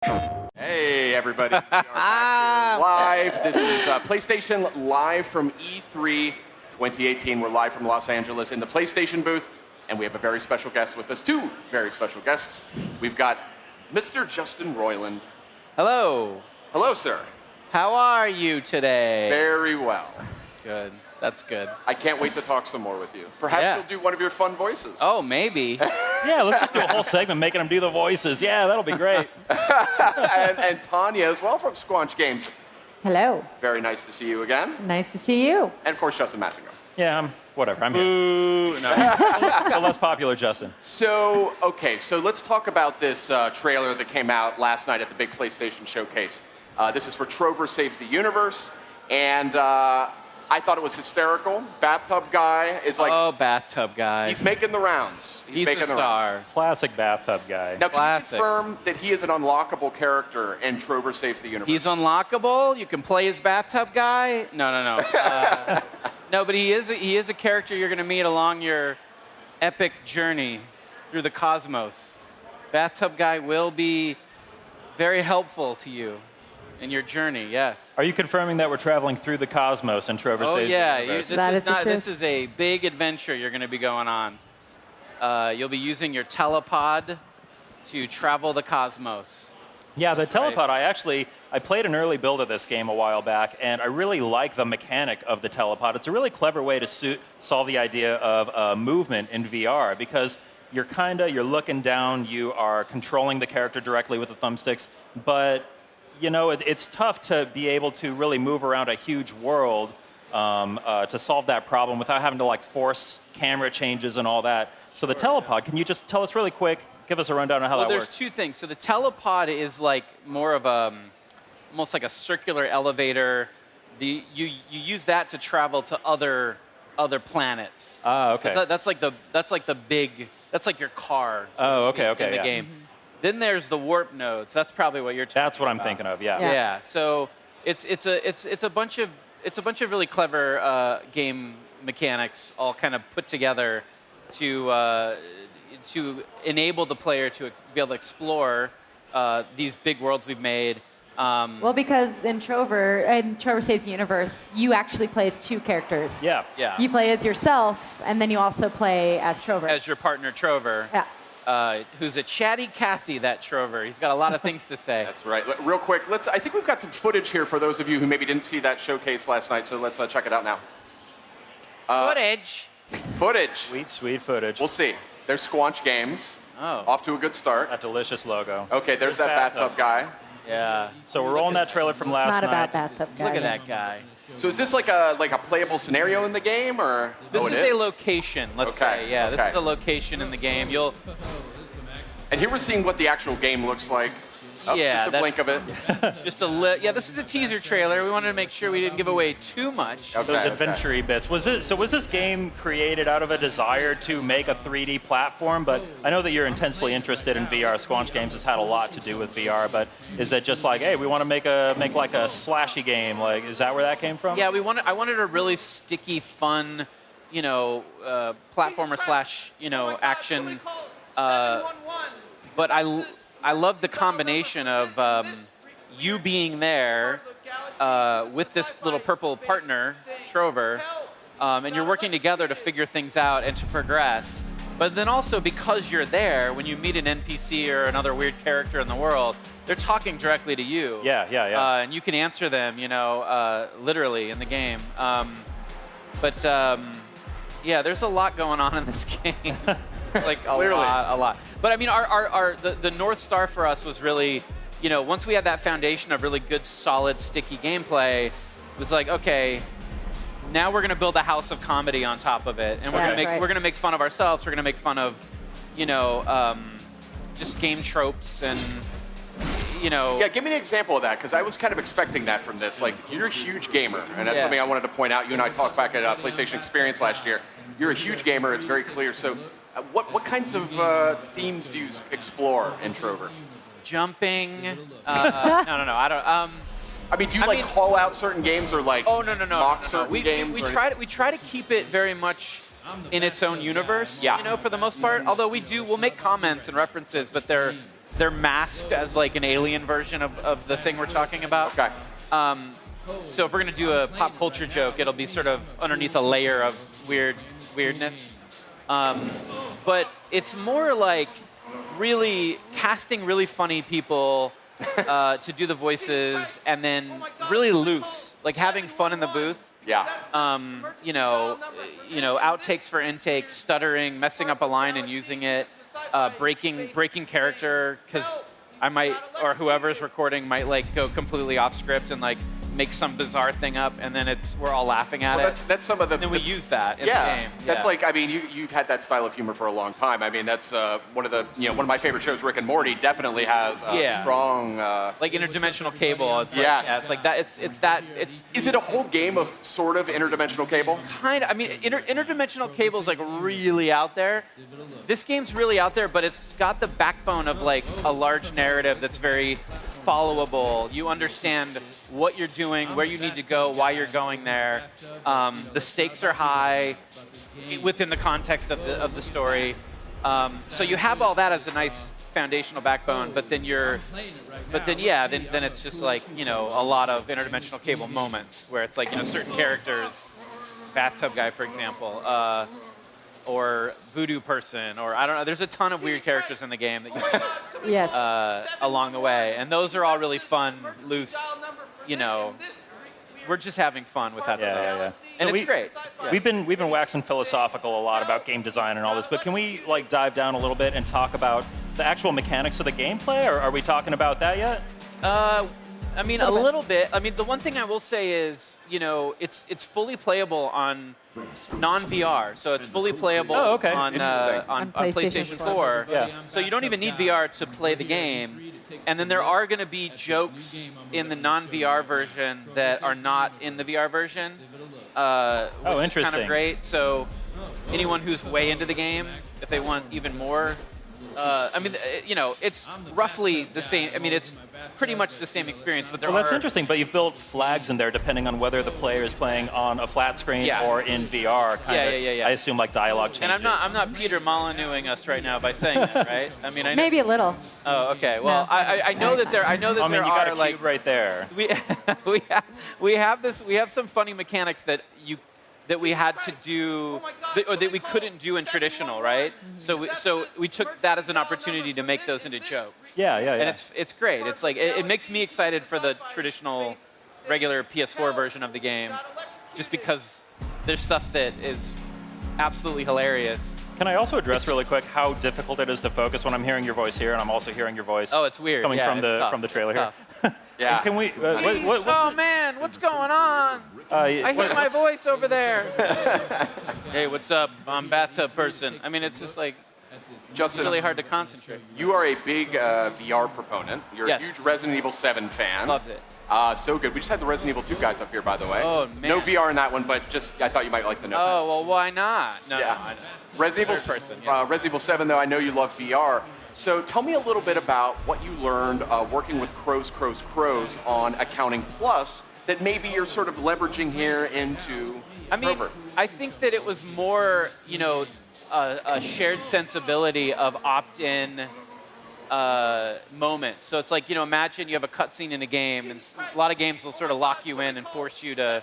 Hey, everybody. We are back here live. This is PlayStation live from E3 2018. We're live from Los Angeles in the PlayStation booth, and we have a very special guest with us, two very special guests. We've got Mr. Justin Roiland. Hello. Hello, sir. How are you today? Very well. Good. That's good. I can't wait to talk some more with you. Perhaps you'll do one of your fun voices. Oh, maybe. Yeah, let's just do a whole segment making them do the voices. Yeah, that'll be great. and Tanya as well from Squanch Games. Hello. Very nice to see you again. Nice to see you. And of course, Justin Massingo. Yeah, whatever. I'm here. Ooh, no. The less popular Justin. So let's talk about this trailer that came out last night at the big PlayStation showcase. This is for Trover Saves the Universe, and I thought it was hysterical. Bathtub guy is like... Oh, bathtub guy. He's making the rounds. He's a star. Classic bathtub guy. Now, can you confirm that he is an unlockable character in Trover Saves the Universe? He's unlockable? You can play his bathtub guy? No. No, but he is a character you're going to meet along your epic journey through the cosmos. Bathtub guy will be very helpful to you in your journey, yes. Are you confirming that we're traveling through the cosmos and Trover Saves the Universe? This is a big adventure you're going to be going on. You'll be using your telepod to travel the cosmos. Yeah, the telepod, I played an early build of this game a while back, and I really like the mechanic of the telepod. It's a really clever way to solve the idea of movement in VR, because you're looking down, you are controlling the character directly with the thumbsticks, but you know, it's tough to be able to really move around a huge world to solve that problem without having to like force camera changes and all that. So the telepod, can you just tell us really quick, give us a rundown on how that works? Well, there's two things. So the telepod is like more of almost like a circular elevator. You use that to travel to other planets. Ah, okay. That's like your car. So in the game. Mm-hmm. Then there's the warp nodes. That's probably what you're talking about. That's what I'm thinking of. Yeah. Yeah. So it's a bunch of really clever game mechanics all kind of put together to enable the player to be able to explore these big worlds we've made. Well, because in Trover Saves the Universe, you actually play as two characters. Yeah. You play as yourself, and then you also play as Trover. As your partner, Trover. Yeah. Who's a chatty Cathy, that Trover. He's got a lot of things to say. That's right. Real quick, I think we've got some footage here for those of you who maybe didn't see that showcase last night, so let's check it out now. Footage. Footage. Sweet footage. We'll see. There's Squanch Games. Oh. Off to a good start. That delicious logo. Okay, there's that bathtub guy. Yeah. So we're rolling that trailer from last night. Not about bathtub guy. Look at that guy. So is this like a playable scenario in the game, or? This is a location, let's say. Yeah, this is a location in the game. And here we're seeing what the actual game looks like. Oh, yeah, just a blink of it. This is a teaser trailer. We wanted to make sure we didn't give away too much. Those adventure-y bits. Was this game created out of a desire to make a 3D platform? But I know that you're intensely interested in VR. Squanch Games has had a lot to do with VR. But is it just like, hey, we want to make like a slashy game? Like, is that where that came from? Yeah, I wanted a really sticky, fun, platformer slash, action. But I love the combination of you being there with this little purple partner, Trover, and you're working together to figure things out and to progress. But then also because you're there, when you meet an NPC or another weird character in the world, they're talking directly to you. Yeah. And you can answer them, literally in the game. Yeah, there's a lot going on in this game. Like a lot. But I mean, the North Star for us was really, once we had that foundation of really good, solid, sticky gameplay, it was like, okay, now we're gonna build a house of comedy on top of it, and we're gonna make fun of ourselves. We're gonna make fun of, just game tropes and. Yeah, give me an example of that, because I was kind of expecting that from this. Like, you're a huge gamer, and that's something I wanted to point out. You and I talked back at PlayStation Experience last year. You're a huge gamer, it's very clear. So what kinds of themes do you explore in Trover? Jumping. No, I don't. I mean, do you call out certain games or like mock certain games? We try to keep it very much in its own universe, for the most part. Although we'll make comments and references, but they're they're masked as like an alien version of the thing we're talking about. Okay. So if we're gonna do a pop culture joke, it'll be sort of underneath a layer of weirdness. But it's more like really casting really funny people to do the voices, and then really loose, like having fun in the booth. Yeah. You know, outtakes for intakes, stuttering, messing up a line and using it, breaking character, because I might, or whoever's recording might like go completely off script and like make some bizarre thing up, and then we're all laughing at it. That's some of the. And then we use that in the game. That's like, I mean, you've had that style of humor for a long time. I mean, that's one of my favorite shows. Rick and Morty definitely has a strong. Like interdimensional cable. It's like, it's like that. Is it a whole game of sort of interdimensional cable? Kind of. I mean, interdimensional cable is like really out there. This game's really out there, but it's got the backbone of like a large narrative that's very followable. You understand what you're doing, where you need to go, why you're going there. The stakes are high within the context of the story. So you have all that as a nice foundational backbone, but then then it's just like, you know, a lot of interdimensional cable moments where it's like, you know, certain characters, bathtub guy, for example, or voodoo person, or I don't know. There's a ton of weird characters in the game that you meet along the way, and those are all really fun, loose. You know, we're just having fun with that stuff. Yeah. And So it's great. Yeah. We've been waxing philosophical a lot about game design and all this, but can we like dive down a little bit and talk about the actual mechanics of the gameplay, or are we talking about that yet? I mean, a little bit. I mean, the one thing I will say is, you know, it's fully playable on non-VR, so it's fully playable on PlayStation 4. Yeah. So you don't even need VR to play the game. And then there are going to be jokes in the non-VR version that are not in the VR version, which is kind of great. So anyone who's way into the game, if they want even more, I mean, you know, it's roughly the same. I mean, it's pretty much the same experience, but that's interesting. But you've built flags in there depending on whether the player is playing on a flat screen or in VR. I assume like dialogue changes. And I'm not Peter Molyneuxing us right now by saying that, right? I mean, maybe a little. Oh, okay. Well, no. I know that there. I know that I mean, there you got are a like cube right there. We have some funny mechanics that we had to do, or that we couldn't do in traditional, right? So we took that as an opportunity to make those into jokes. Yeah. And it's great. It's like it makes me excited for the traditional, regular PS4 version of the game, just because there's stuff that is absolutely hilarious. Can I also address really quick how difficult it is to focus when I'm hearing your voice here and I'm also hearing your voice? Oh, it's weird. Coming from the trailer here. Yeah. Can we? Oh man, what's going on? I hear my voice over there. Hey, what's up? I'm bathtub person. I mean, it's just like Justin, really hard to concentrate. You are a big VR proponent. You're a huge Resident Evil 7 fan. Loved it. So good. We just had the Resident Evil 2 guys up here, by the way. Oh, man. No VR in that one, but just I thought you might like to know. Oh, well, why not? No, yeah. I know. Resident Evil 7, though, I know you love VR. So tell me a little bit about what you learned working with Crows on Accounting Plus that maybe you're sort of leveraging here into Trover. I think that it was more, you know, a shared sensibility of opt-in moments. So it's like, you know, imagine you have a cutscene in a game, and a lot of games will sort of lock you in and force you to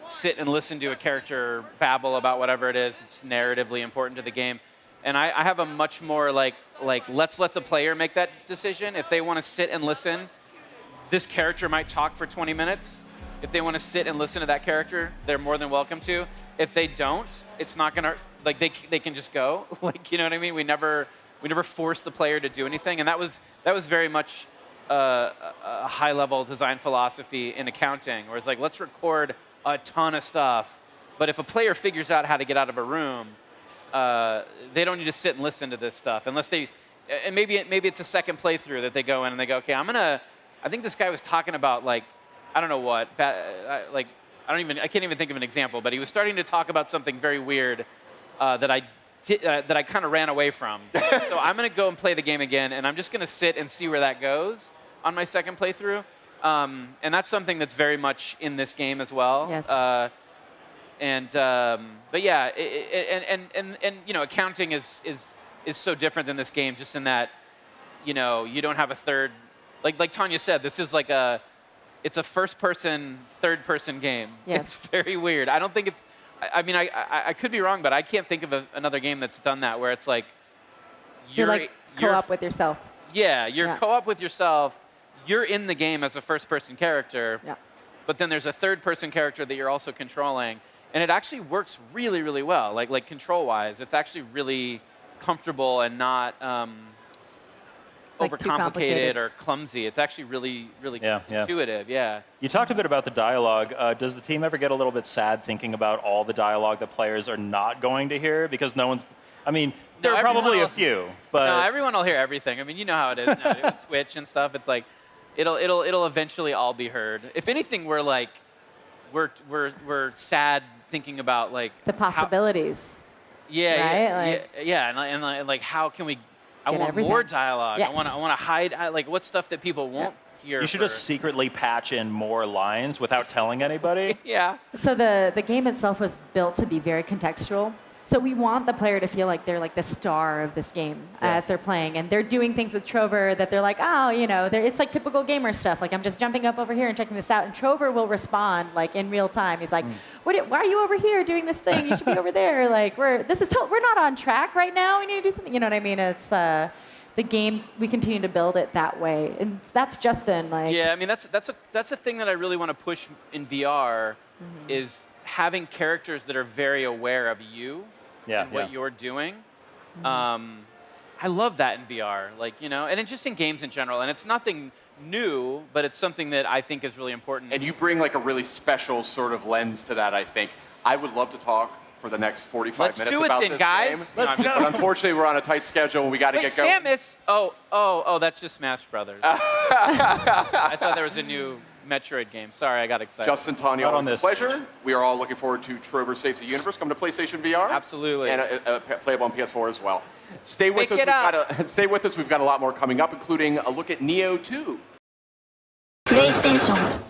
sit and listen to a character babble about whatever it is that's narratively important to the game. And I have a much more like let's let the player make that decision. If they want to sit and listen, this character might talk for 20 minutes. If they want to sit and listen to that character, they're more than welcome to. If they don't, it's not gonna, like, they can just go. Like, you know what I mean? We never force the player to do anything, and that was very much a high-level design philosophy in accounting, where it's like, let's record a ton of stuff, but if a player figures out how to get out of a room, they don't need to sit and listen to this stuff unless they, and maybe it's a second playthrough that they go in and they go, okay, I think this guy was talking about, like, I don't know what, I can't even think of an example, but he was starting to talk about something very weird that I kind of ran away from. So I'm going to go and play the game again, and I'm just going to sit and see where that goes on my second playthrough. And that's something that's very much in this game as well. Yes. But yeah, and you know, accounting is so different than this game, just in that you know, you don't have a third. Like Tanya said, this is like it's a first-person, third-person game. Yes. It's very weird. I don't think it's. I mean, I could be wrong, but I can't think of another game that's done that where it's like You're like co-op with yourself. Yeah, you're co-op with yourself. You're in the game as a first-person character. Yeah. But then there's a third-person character that you're also controlling, and it actually works really, really well. Like control-wise, it's actually really comfortable and not Like too overcomplicated complicated. or clumsy. It's actually really, really intuitive. Yeah. You talked a bit about the dialogue. Does the team ever get a little bit sad thinking about all the dialogue that players are not going to hear because no one's? I mean, there are probably a few, but no, everyone will hear everything. I mean, you know how it is now, with Twitch and stuff. It's like it'll eventually all be heard. If anything, we're sad thinking about like The possibilities. And like how can we? I Get want everything. more dialogue. Yes. I want to hide like what's stuff that people won't hear. you should just secretly patch in more lines without telling anybody. Yeah. So the game itself was built to be very contextual. So we want the player to feel like they're like the star of this game as they're playing. And they're doing things with Trover that they're like, oh, you know, it's like typical gamer stuff. Like, I'm just jumping up over here and checking this out. And Trover will respond, like, in real time. He's like, why are you over here doing this thing? You should be over there. Like, we're not on track right now. We need to do something. You know what I mean? It's the game, we continue to build it that way. And that's Justin. Like, yeah, I mean, that's a thing that I really want to push in VR is having characters that are very aware of you and what you're doing. I love that in VR, like, you know, and it's just in games in general. And it's nothing new, but it's something that I think is really important. And you bring like a really special sort of lens to that, I think. I would love to talk for the next 45 minutes do it about then, this guys. game. Let's go. But unfortunately, we're on a tight schedule and we got to get going. Samus! Oh, that's just Smash Brothers. I thought there was a new Metroid game. Sorry, I got excited. Justin, Tanya, Not on always a this pleasure. stage. We are all looking forward to Trover Saves the Universe coming to PlayStation VR. Absolutely. And playable on PS4 as well. Stay with Pick us. Stay with us. We've got a lot more coming up, including a look at Neo 2. PlayStation